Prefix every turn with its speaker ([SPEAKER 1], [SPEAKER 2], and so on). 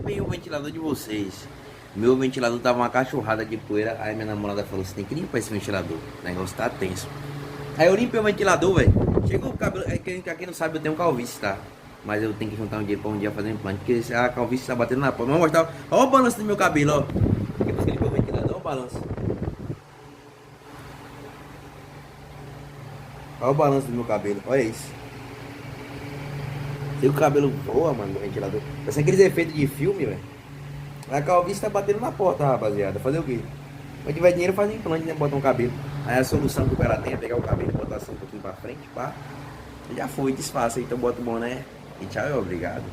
[SPEAKER 1] limpem o ventilador de vocês. Meu ventilador tava uma cachorrada de poeira. Aí minha namorada falou: você tem que limpar esse ventilador. O negócio tá tenso. Aí eu limpei o ventilador, velho. Chegou o cabelo. Quem não sabe, eu tenho calvície, tá? Mas eu tenho que juntar um dinheiro pra um dia fazer implante. Porque a calvície tá batendo na porta. Vamos mostrar. Olha o balanço do meu cabelo, ó. Depois que limpei o ventilador, olha o balanço. Olha o balanço do meu cabelo. Olha isso. Tem o cabelo voa, mano, no ventilador. Parece aqueles efeitos de filme, velho. A calvície tá batendo na porta, rapaziada. Fazer o quê? Quando tiver dinheiro, faz um implante, né? Bota um cabelo. Aí a solução que o cara tem é pegar o cabelo e botar assim um pouquinho pra frente, pá. E já foi, desfaça. Então bota o boné e tchau e obrigado.